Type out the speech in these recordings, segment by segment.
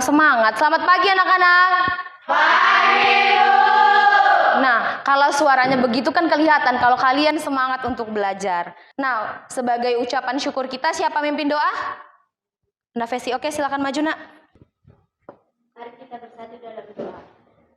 kurang semangat. Selamat pagi anak-anak. Pagi, Bu. Nah, kalau suaranya begitu kan kelihatan kalau kalian semangat untuk belajar. Nah, sebagai ucapan syukur kita, siapa mimpin doa? Nafesi, oke, silakan maju, Nak. Mari kita bersatu dalam doa.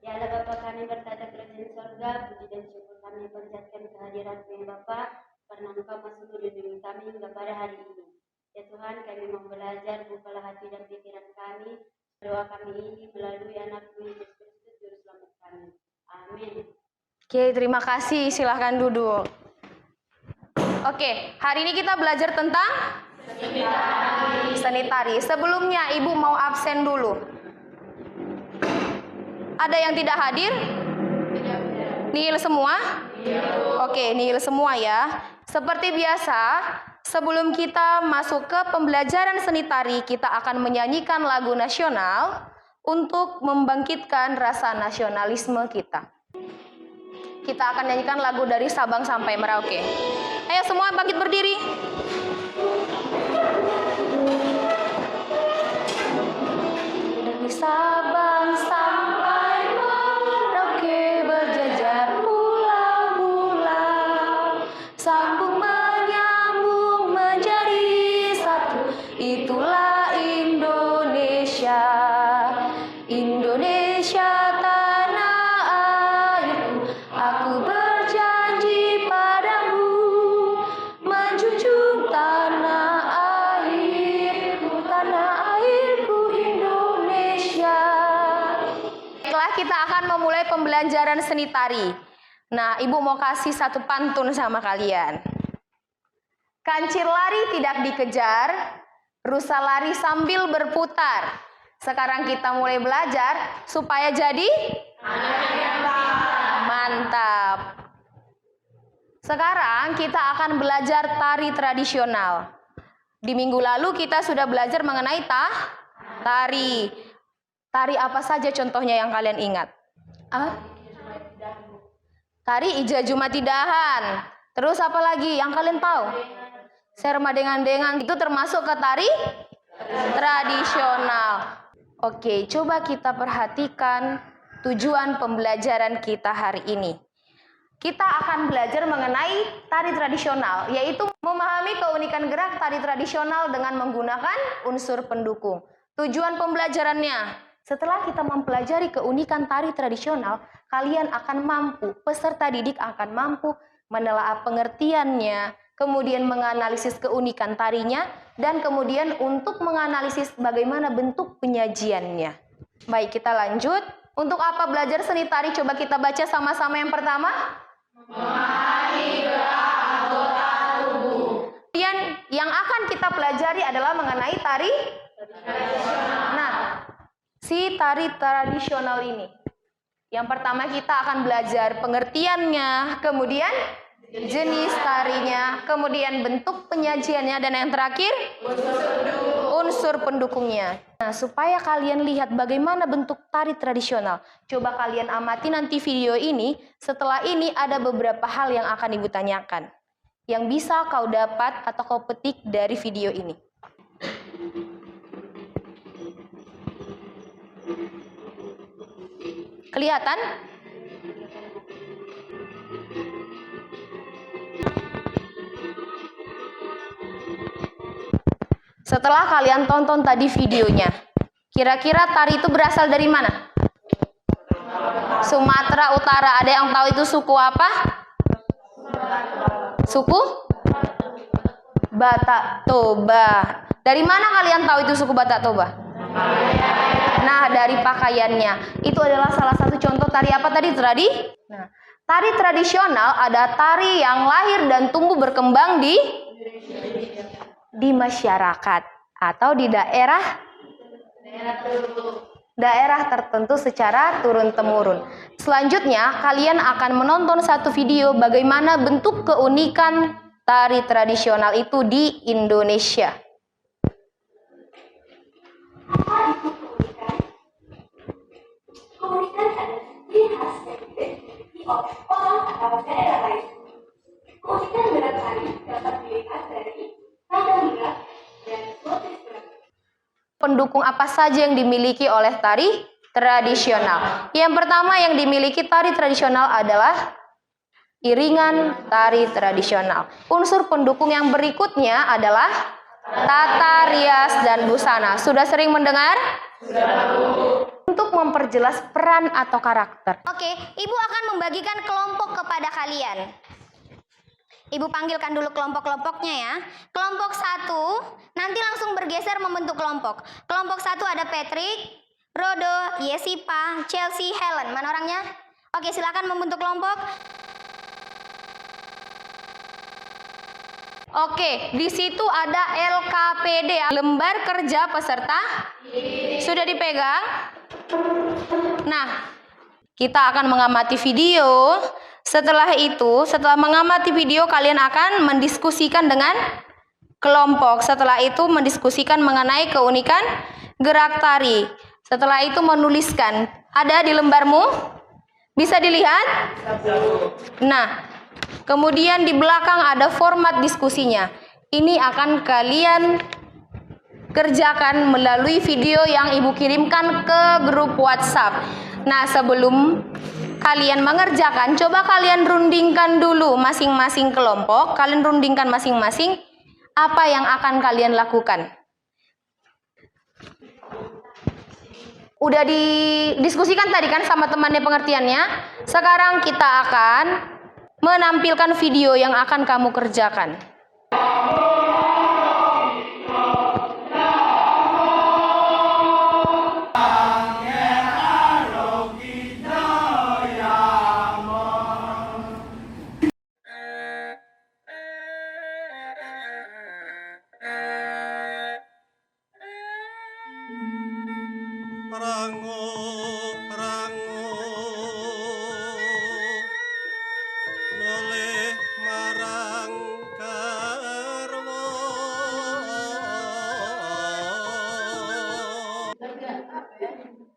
Ya Allah Bapa kami bertata di surga, puji dan syukur kami panjatkan kehadiran Tuhan Bapa, karena Engkau masih melindungi kami hingga pada hari ini. Ya Tuhan, kami mau belajar, bukalah hati dan pikiran kami. Doa kami ini melalui anak-Mu Yesus Kristus, Juru Selamat kami. Amin. Oke, terima kasih. Silahkan duduk. Oke, hari ini kita belajar tentang seni tari. Sebelumnya, Ibu mau absen dulu. Ada yang tidak hadir? Nihil semua? Oke, nihil semua ya. Seperti biasa, sebelum kita masuk ke pembelajaran seni tari, kita akan menyanyikan lagu nasional untuk membangkitkan rasa nasionalisme kita. Kita akan nyanyikan lagu dari Sabang sampai Merauke. Ayo semua bangkit berdiri. Dari Sabang sampai Merauke berjajar pulau-pulau, sambung menyambung menjadi satu. Itulah Indonesia, Indonesia tanah airku. Aku berjanji padamu menjunjung tanah airku Indonesia. Baiklah, kita akan memulai pembelajaran seni tari. Nah, Ibu mau kasih satu pantun sama kalian. Kancir lari tidak dikejar, rusa lari sambil berputar. Sekarang kita mulai belajar supaya jadi mantap. Sekarang kita akan belajar tari tradisional. Di minggu lalu kita sudah belajar mengenai tari. Tari apa saja contohnya yang kalian ingat? Tari Ija Jumatidahan. Terus apa lagi yang kalian tahu? Serma dengan itu termasuk ke tari tradisional. Oke, coba kita perhatikan tujuan pembelajaran kita hari ini. Kita akan belajar mengenai tari tradisional, yaitu memahami keunikan gerak tari tradisional dengan menggunakan unsur pendukung. Tujuan pembelajarannya, setelah kita mempelajari keunikan tari tradisional, kalian akan mampu, peserta didik akan mampu menelaah pengertiannya, kemudian menganalisis keunikan tarinya, dan kemudian untuk menganalisis bagaimana bentuk penyajiannya. Baik, kita lanjut. Untuk apa belajar seni tari? Coba kita baca sama-sama yang pertama. Memahami gerak anggota tubuh. Kemudian yang akan kita pelajari adalah mengenai tari tradisional. Nah, si tari tradisional ini, yang pertama kita akan belajar pengertiannya, kemudian jenis tarinya, kemudian bentuk penyajiannya, dan yang terakhir unsur pendukungnya. Nah, supaya kalian lihat bagaimana bentuk tari tradisional, coba kalian amati nanti video ini. Setelah ini ada beberapa hal yang akan Ibu tanyakan, yang bisa kau dapat atau kau petik dari video ini. Kelihatan? Setelah kalian tonton tadi videonya, kira-kira tari itu berasal dari mana? Sumatera Utara. Ada yang tahu itu suku apa? Suku Batak Toba. Dari mana kalian tahu itu suku Batak Toba? Nah, dari pakaiannya. Itu adalah salah satu contoh tari apa tadi? Nah, tari tradisional ada tari yang lahir dan tumbuh berkembang di masyarakat atau di daerah tertentu secara turun-temurun. Selanjutnya, kalian akan menonton satu video bagaimana bentuk keunikan tari tradisional itu di Indonesia. Keunikan adalah ciri khas yang dimiliki oleh orang atau daerah lain. Keunikan gerak tari dapat dilihat dari tanda gerak dan motif gerak. pendukung apa saja yang dimiliki oleh tari tradisional. Yang pertama yang dimiliki tari tradisional adalah iringan tari tradisional. Unsur pendukung yang berikutnya adalah tata rias dan busana. Sudah sering mendengar? Untuk memperjelas peran atau karakter. Oke, Ibu akan membagikan kelompok kepada kalian. Ibu panggilkan dulu kelompok-kelompoknya ya. Kelompok 1 nanti langsung bergeser membentuk kelompok. Kelompok 1 ada Patrick, Rodo, Yesipa, Chelsea, Helen. Mana orangnya? Oke, silakan membentuk kelompok. Oke, di situ ada LKPD, lembar kerja peserta. Sudah dipegang? Nah, kita akan mengamati video. Setelah itu, setelah mengamati video, kalian akan mendiskusikan dengan kelompok. Setelah itu, mendiskusikan mengenai keunikan gerak tari. Setelah itu, menuliskan. Ada di lembarmu? Bisa dilihat? Nah, kemudian di belakang ada format diskusinya. Ini akan kalian kerjakan melalui video yang Ibu kirimkan ke grup WhatsApp. Nah, sebelum kalian mengerjakan, coba kalian rundingkan dulu masing-masing kelompok. Kalian rundingkan masing-masing apa yang akan kalian lakukan. Udah didiskusikan tadi kan sama temannya pengertiannya. Sekarang kita akan menampilkan video yang akan kamu kerjakan. Rango, rango, noleh marang karwo.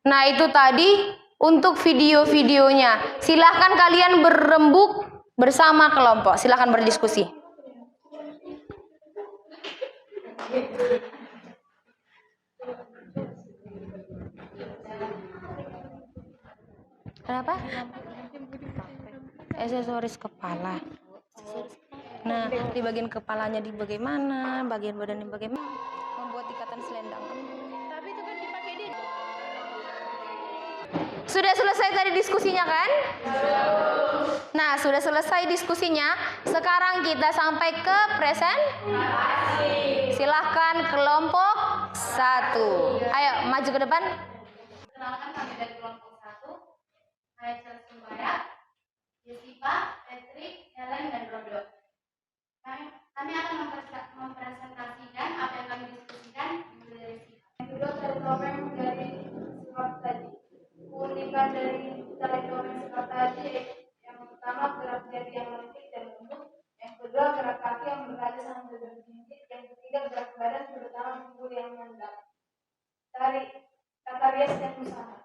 Nah, itu tadi untuk video-videonya. Silahkan kalian berembuk bersama kelompok. Silahkan berdiskusi. Kenapa? Aksesoris kepala. Nah, di bagian kepalanya di bagaimana, bagian badannya bagaimana, membuat ikatan selendang. Tapi itu kan dipakai di. Sudah selesai tadi diskusinya kan? Nah, sudah selesai diskusinya. Sekarang kita sampai ke presentasi. Silahkan kelompok 1. Ayo maju ke depan. Kenalkan kami dari kelompok 1. Saya Chelsea Mbaya, Yesipa, Patrick, Helen, dan Rodo. Kami akan mempresentasikan apa yang kami diskusikan dari sini. Yang kedua, tari topeng dari sikap tadi. Keunikan dari tari topeng sikap tadi, yang pertama gerak jari yang melengkung dan lembut, yang kedua gerak kaki yang berada sambil berjinjit, yang ketiga gerak badan terutama tubuh yang mendalam. Tata rias dan busana.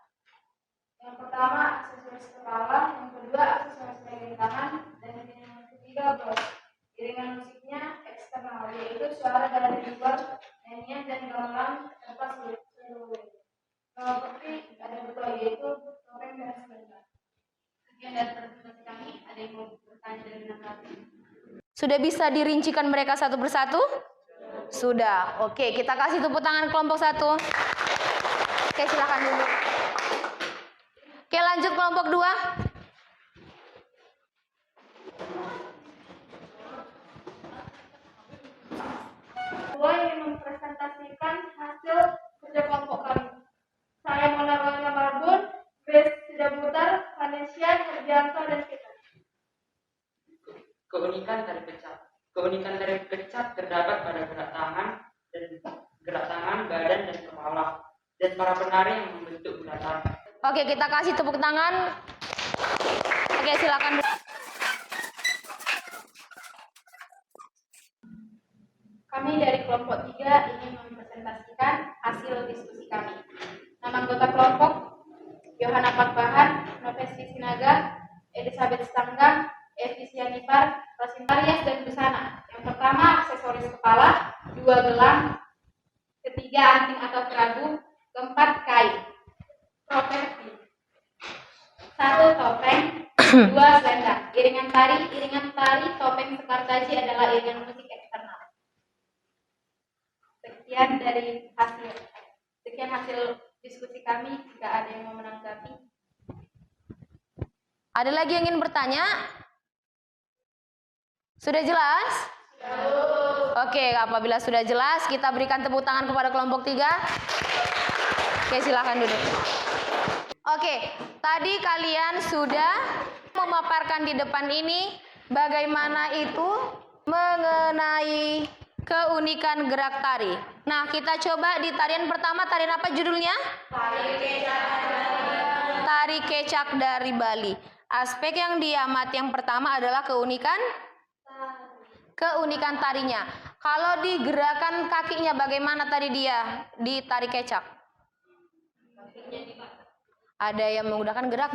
Yang pertama aksesoris kepala, yang kedua aksesoris pegang tangan, dan yang ketiga bos. Iringan musiknya eksternal, yaitu suara dari luar, nyanyian dan gamelan serta seluruh. Seperti ada betul, yaitu topeng dan selendang. Sekian dari presentasi kami. Ada yang mau bertanya dari narasi? Sudah bisa dirincikan mereka satu persatu? Sudah. Oke, kita kasih tepuk tangan kelompok 1. Oke, silakan dulu. Oke, lanjut kelompok 2. Yang mempresentasikan hasil kerja kelompok kami. Saya Mona Rosa Marbun, Grace Sidaputar, Vanesia, Herdianto, dan kita. Keunikan tari kecap terdapat pada gerak tangan, badan, dan kepala, dan para penari yang membentuk bulatan. Oke, kita kasih tepuk tangan. Oke, silakan. Kami dari kelompok 3 ingin mempresentasikan hasil diskusi kami. Nama anggota kelompok: Yohana Pakbahan, Novesti Sinaga, Elizabeth Stanggang, Esti Sianipar, Rosintarias, dan busana. Yang pertama aksesoris kepala, 2 gelang, ketiga anting atau kerabu. Keempat, kain. Properti. 1, topeng. 2, selendang. Iringan tari, topeng sekartaji adalah iringan musik eksternal. Sekian hasil diskusi kami. Jika ada yang mau menanggapi. Ada lagi yang ingin bertanya? Sudah jelas? Oke, apabila sudah jelas, kita berikan tepuk tangan kepada kelompok 3. Oke, silakan duduk. Oke, tadi kalian sudah memaparkan di depan ini bagaimana itu mengenai keunikan gerak tari. Nah, kita coba di tarian pertama, tarian apa judulnya? Tari kecak dari Bali. Aspek yang diamati yang pertama adalah keunikan tarinya. Kalau di gerakan kakinya bagaimana tadi dia di tari kecak? Ada yang menggunakan gerak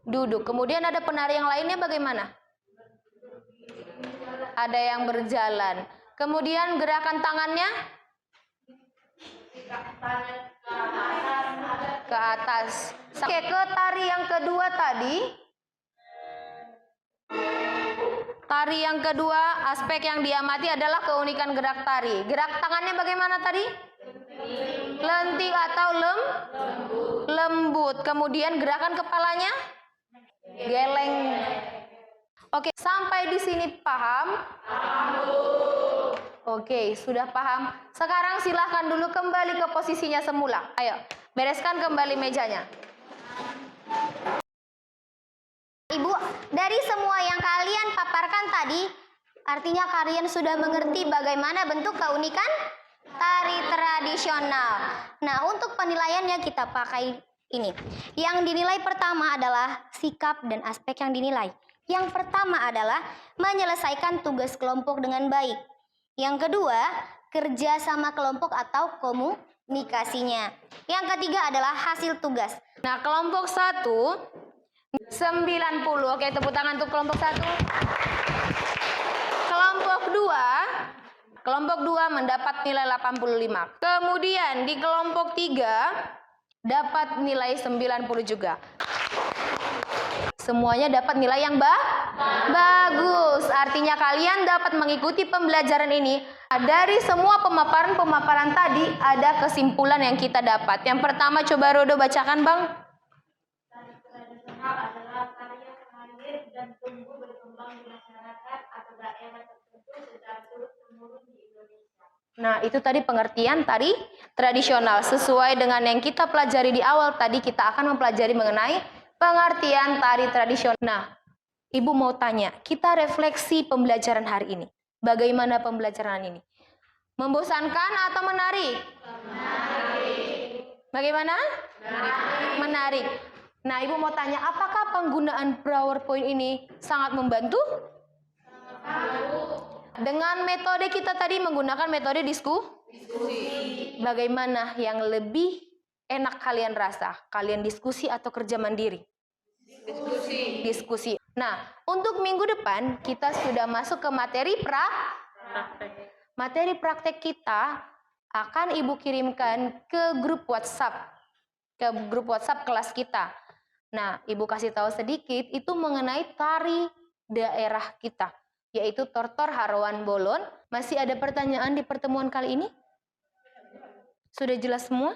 duduk. Kemudian ada penari yang lainnya bagaimana? Ada yang berjalan. Kemudian gerakan tangannya ke atas. Oke, ke tari yang kedua tadi. Tari yang kedua, aspek yang diamati adalah keunikan gerak tari. Gerak tangannya bagaimana tadi? Lentik atau lembut. Kemudian gerakan kepalanya? Geleng. Oke, sampai di sini paham? Oke, sudah paham. Sekarang silahkan dulu kembali ke posisinya semula. Ayo, bereskan kembali mejanya. Ibu, dari semua yang kalian paparkan tadi, artinya kalian sudah mengerti bagaimana bentuk keunikan tari tradisional. Nah, untuk penilaiannya kita pakai ini. Yang dinilai pertama adalah sikap dan aspek yang dinilai. Yang pertama adalah menyelesaikan tugas kelompok dengan baik. Yang kedua, kerja sama kelompok atau komunikasinya. Yang ketiga adalah hasil tugas. Nah, kelompok 1 90. Oke, tepuk tangan untuk kelompok 1. Kelompok 2 mendapat nilai 85. Kemudian di kelompok 3 dapat nilai 90 juga. Semuanya dapat nilai yang bagus. Artinya kalian dapat mengikuti pembelajaran ini. Dari semua pemaparan tadi ada kesimpulan yang kita dapat. Yang pertama coba Rodo bacakan, Bang. Adalah karya lahir dan tumbuh berkembang di masyarakat atau daerah tertentu secara turun-temurun di Indonesia. Nah, itu tadi pengertian tari tradisional. Sesuai dengan yang kita pelajari di awal tadi, kita akan mempelajari mengenai pengertian tari tradisional. Nah, Ibu mau tanya, kita refleksi pembelajaran hari ini. Bagaimana pembelajaran ini? Membosankan atau menarik? Bagaimana? Menarik. Nah, Ibu mau tanya, apakah penggunaan PowerPoint ini sangat membantu? Dengan metode kita tadi menggunakan metode diskusi. Bagaimana yang lebih enak kalian rasa? Kalian diskusi atau kerja mandiri? Diskusi. Nah, untuk minggu depan kita sudah masuk ke materi praktek. Materi praktek kita akan Ibu kirimkan ke grup WhatsApp. Ke grup WhatsApp kelas kita. Nah, Ibu kasih tahu sedikit itu mengenai tari daerah kita, yaitu Tortor Harawan Bolon. Masih ada pertanyaan di pertemuan kali ini? Sudah jelas semua?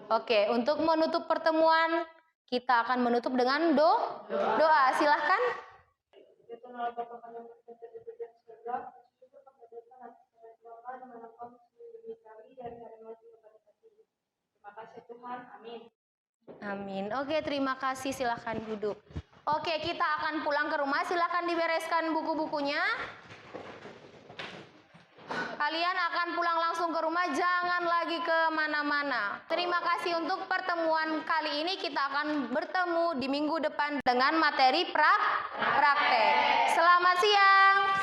Oke, untuk menutup pertemuan, kita akan menutup dengan doa. Silahkan. Terima kasih Tuhan, amin. Amin. Oke, terima kasih. Silahkan duduk. Oke, kita akan pulang ke rumah. Silahkan dibereskan buku-bukunya. Kalian akan pulang langsung ke rumah. Jangan lagi ke mana-mana. Terima kasih untuk pertemuan kali ini. Kita akan bertemu di minggu depan dengan materi praktek. Selamat siang.